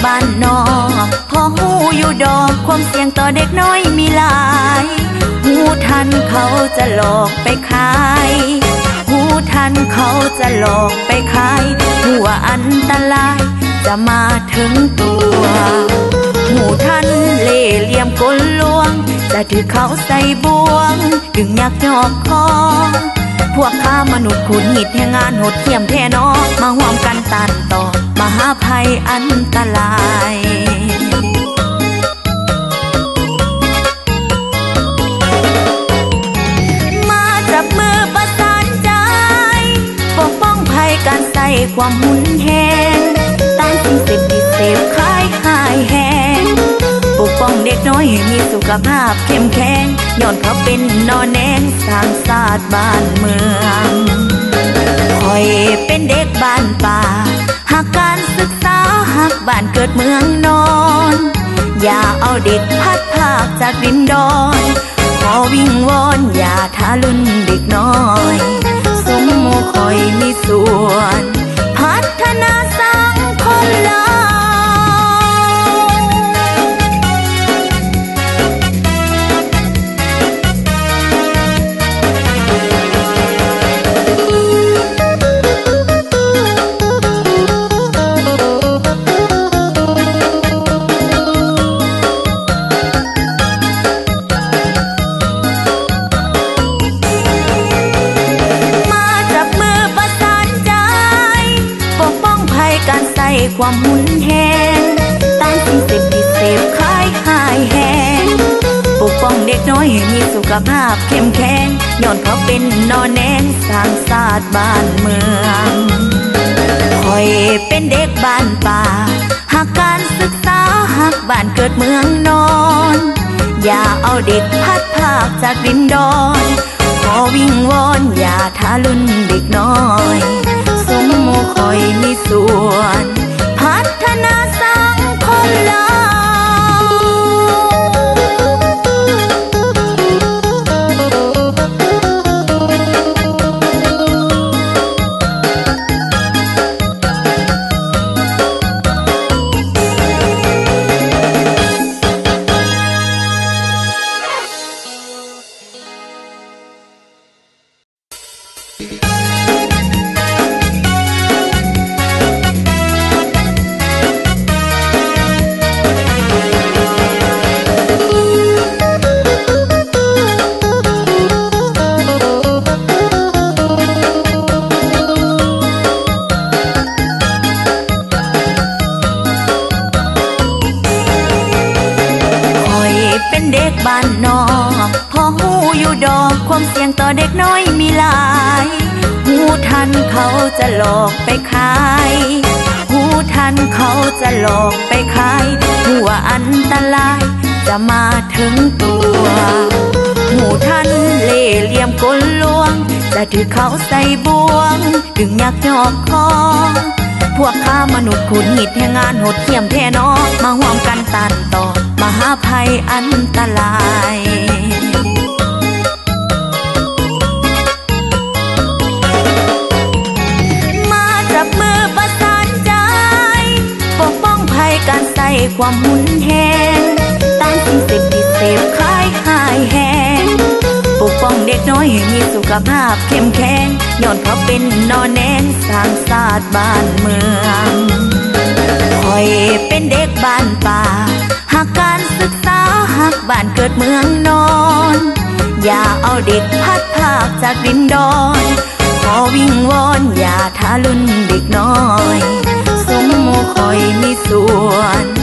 บ้านนอกพอหูอยู่ดอกความเสี่ยงต่อเด็กน้อยมีหลายหูทันเขาจะหลอกไปขายหูทันเขาจะหลอกไปขายหัวอันตรายจะมาถึงตัวหูทันเล่เหลี่ยมกลลวงจะถือเขาใส่บ่วงดึงยักยอกคอพวกข้ามนุษย์ขุนหิดแห่งงานโหดเขี้ยมแท่นอมาห่วมกันต้านต่อมหาภัยอันตรายมาจับมือประสานใจปกป้องภัยการใส่ความหุนแหงต้านสิ่งเสพติดเสพขายหายแหงปกป้องเด็กน้อยให้มีสุขภาพเข้มแข็งย้อนเขาเป็นนอแนงสร้างศาสตร์บ้านเมืองคอยเป็นเด็กบ้านป่าหากการศึกษาหากบ้านเกิดเมืองนอนอย่าเอาเด็กพัดพากจากดินดอนขอวิงวอนอย่าทารุณเด็กน้อยสมโมคอยมีส่วนพัฒนาสังคมลาความหุนแหงต้านสิ่งเสพติดเสพขายหายแหงปกป้องเด็กน้อยให้มีสุขภาพเข้มแข็งย้อนเขาเป็นนอแนงสร้างศาสตร์บ้านเมืองคอยเป็นเด็กบ้านป่าหากการศึกษาหากบ้านเกิดเมืองนอนอย่าเอาเด็กพัดพากจากดินดอนขอวิงวอนอย่าทารุณเด็กน้อยสมโมคอยมีส่วนพัฒนาสังคมลาบ้านนอกพอหูอยู่ดอกความเสี่ยงต่อเด็กน้อยมีหลายหูทันเขาจะหลอกไปขายหูทันเขาจะหลอกไปขายหัวอันตรายจะมาถึงตัวหูทันเล่เหลี่ยมกลลวงจะถือเขาใส่บ่วงดึงยักยอกคอพวกข้ามนุษย์ขุนหิดแห่งงานโหดเขี้ยมแท่นอมาห่วมกันต้านต่อมหาภัยอันตรายมาจับมือประสานใจปกป้องภัยการใส่ความหุนแหงต้านสิ่งเสพติดเสพขายหายแหงปกป้องเด็กน้อยให้มีสุขภาพเข้มแข็งย้อนเขาเป็นนอแนงสร้างศาสตร์บ้านเมืองคอยเป็นเด็กบ้านป่าหากการศึกษาหากบ้านเกิดเมืองนอนอย่าเอาเด็กพัดพากจากดินดอนขอวิงวอนอย่าทารุณเด็กน้อยสมโมคอยมีส่วน